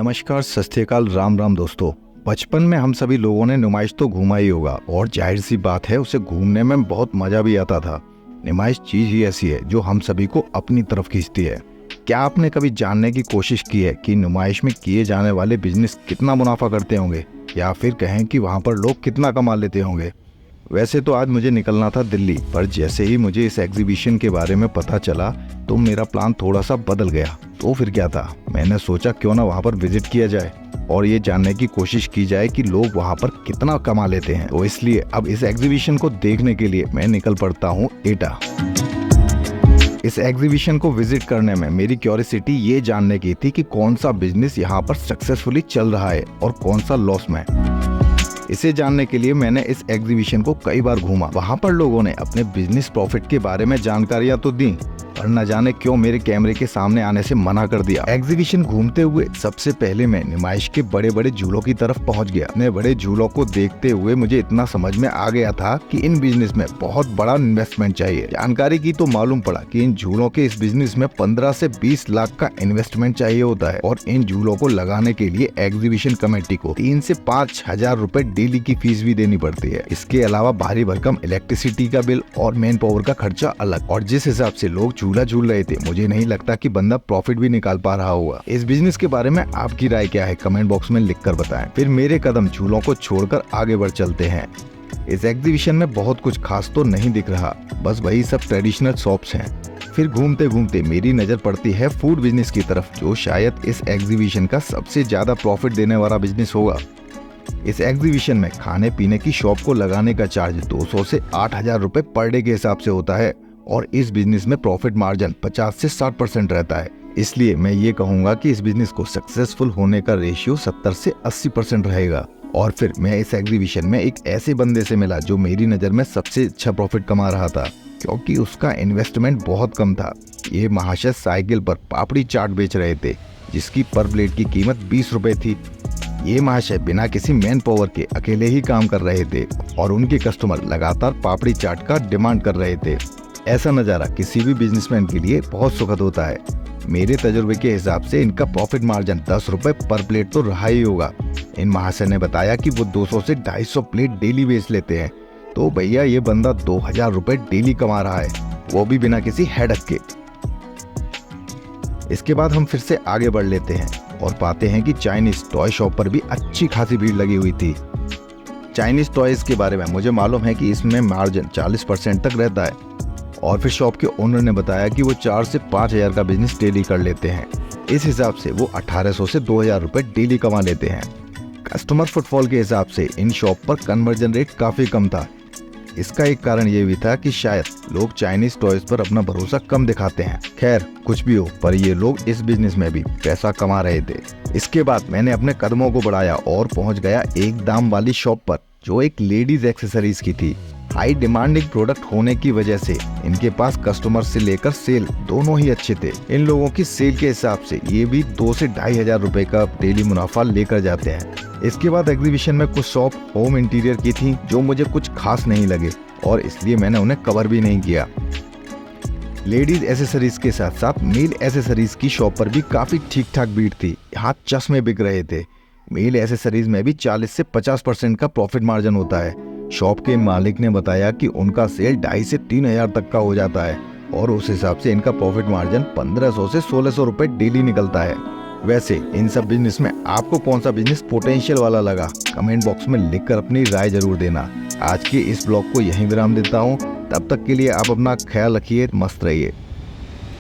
नमस्कार, सत श्री अकाल, राम राम दोस्तों। बचपन में हम सभी लोगों ने नुमाइश तो घूमा ही होगा और जाहिर सी बात है उसे घूमने में बहुत मजा भी आता था। नुमाइश चीज ही ऐसी है जो हम सभी को अपनी तरफ खींचती है। क्या आपने कभी जानने की कोशिश की है कि नुमाइश में किए जाने वाले बिजनेस कितना मुनाफा करते होंगे, या फिर कहें कि वहाँ पर लोग कितना कमा लेते होंगे। वैसे तो आज मुझे निकलना था दिल्ली, पर जैसे ही मुझे इस एग्जीबिशन के बारे में पता चला तो मेरा प्लान थोड़ा सा बदल गया। तो फिर क्या था, मैंने सोचा क्यों ना वहाँ पर विजिट किया जाए और ये जानने की कोशिश की जाए कि लोग वहाँ पर कितना कमा लेते हैं। तो इसलिए अब इस एग्जीबिशन को देखने के लिए मैं निकल पड़ता हूँ एटा। इस एग्जीबिशन को विजिट करने में मेरी क्यूरियोसिटी ये जानने की थी कि कौन सा बिजनेस यहाँ पर सक्सेसफुली चल रहा है और कौन सा लॉस में। इसे जानने के लिए मैंने इस एग्जीबिशन को कई बार घूमा। वहाँ पर लोगों ने अपने बिजनेस प्रॉफिट के बारे में जानकारियां तो दी, पर न जाने क्यों मेरे कैमरे के सामने आने से मना कर दिया। एग्जीबिशन घूमते हुए सबसे पहले मैं नुमाइश के बड़े बड़े झूलों की तरफ पहुंच गया। अपने बड़े झूलों को देखते हुए मुझे इतना समझ में आ गया था कि इन बिजनेस में बहुत बड़ा इन्वेस्टमेंट चाहिए। जानकारी की तो मालूम पड़ा कि इन झूलों के इस बिजनेस में 15 से 20 लाख का इन्वेस्टमेंट चाहिए होता है और इन झूलों को लगाने के लिए एग्जीबिशन कमेटी को 3 से 5 हजार रुपए डेली की फीस भी देनी पड़ती है। इसके अलावा भारी भरकम इलेक्ट्रिसिटी का बिल और मैन पावर का खर्चा अलग। और जिस हिसाब से लोग झूला झूल रहे थे, मुझे नहीं लगता कि बंदा प्रॉफिट भी निकाल पा रहा होगा। इस बिजनेस के बारे में आपकी राय क्या है, कमेंट बॉक्स में लिखकर बताएं। फिर मेरे कदम झूलों को छोड़कर आगे बढ़ चलते हैं। इस एग्जीबिशन में बहुत कुछ खास तो नहीं दिख रहा, बस वही सब ट्रेडिशनल शॉप्स हैं। फिर घूमते घूमते मेरी नजर पड़ती है फूड बिजनेस की तरफ, जो शायद इस एग्जीबिशन का सबसे ज्यादा प्रॉफिट देने वाला बिजनेस होगा। इस एग्जीबिशन में खाने पीने की शॉप को लगाने का चार्ज 200 से 8,000 रुपए पर डे के हिसाब से होता है और इस बिजनेस में प्रॉफिट मार्जिन 50 से 60% रहता है। इसलिए मैं ये कहूँगा कि इस बिजनेस को सक्सेसफुल होने का रेशियो 70 से 80% रहेगा। और फिर मैं इस एग्जीबिशन में एक ऐसे बंदे से मिला जो मेरी नज़र में सबसे अच्छा प्रॉफिट कमा रहा था, क्योंकि उसका इन्वेस्टमेंट बहुत कम था। ये महाशय साइकिल पर पापड़ी चाट बेच रहे थे, जिसकी पर प्लेट की कीमत 20 रुपए थी। ये महाशय बिना किसी मैन पावर के अकेले ही काम कर रहे थे और उनके कस्टमर लगातार पापड़ी चाट का डिमांड कर रहे थे। ऐसा नज़ारा किसी भी बिजनेसमैन के लिए बहुत सुखद होता है। मेरे तजुर्बे के हिसाब से इनका प्रॉफिट मार्जिन 10 रुपए पर प्लेट तो रहा ही होगा। इन महाशय ने बताया कि वो 200 से 250 प्लेट डेली बेच लेते हैं। तो भैया ये बंदा 2000 रुपए डेली कमा रहा है, वो भी बिना किसी हेडक के। इसके बाद हम फिर से आगे बढ़ लेते हैं और पाते हैं कि चाइनीज टॉय शॉप पर भी अच्छी खासी भीड़ लगी हुई थी। चाइनीज टॉयज के बारे में मुझे मालूम है कि इसमें मार्जिन 40% तक रहता है और फिर शॉप के ओनर ने बताया कि वो 4 से 5 हजार का बिजनेस डेली कर लेते हैं। इस हिसाब से वो 1800 से 2000 रुपए डेली कमा लेते हैं। कस्टमर फुटफॉल के हिसाब से इन शॉप पर कन्वर्जन रेट काफी कम था। इसका एक कारण ये भी था कि शायद लोग चाइनीज टॉयज पर अपना भरोसा कम दिखाते हैं। खैर कुछ भी हो, पर ये लोग इस बिजनेस में भी पैसा कमा रहे थे। इसके बाद मैंने अपने कदमों को बढ़ाया और पहुंच गया एक दाम वाली शॉप पर, जो एक लेडीज एक्सेसरीज की थी। हाई डिमांडिंग प्रोडक्ट होने की वजह से इनके पास कस्टमर से लेकर सेल दोनों ही अच्छे थे। इन लोगों की सेल के हिसाब से ये भी 2 से 2,500 रुपए का डेली मुनाफा लेकर जाते हैं। इसके बाद एग्जीबिशन में कुछ शॉप होम इंटीरियर की थी जो मुझे कुछ खास नहीं लगे और इसलिए मैंने उन्हें कवर भी नहीं किया। लेडीज एसेसरीज के साथ साथ मेल एसेसरीज की शॉप पर भी काफी ठीक ठाक भीड़ थी। यहाँ चश्मे बिक रहे थे। मेल एसेसरीज में भी 40 से 50% का प्रॉफिट मार्जिन होता है। शॉप के मालिक ने बताया कि उनका सेल 2,500 से 3,000 तक का हो जाता है और उस हिसाब से इनका प्रॉफिट मार्जिन 1500 से 1600 रुपए डेली निकलता है। वैसे इन सब बिजनेस में आपको कौन सा बिजनेस पोटेंशियल वाला लगा, कमेंट बॉक्स में लिखकर अपनी राय जरूर देना। आज के इस ब्लॉग को यहीं विराम देता हूँ। तब तक के लिए आप अपना ख्याल रखिए, मस्त रहिए।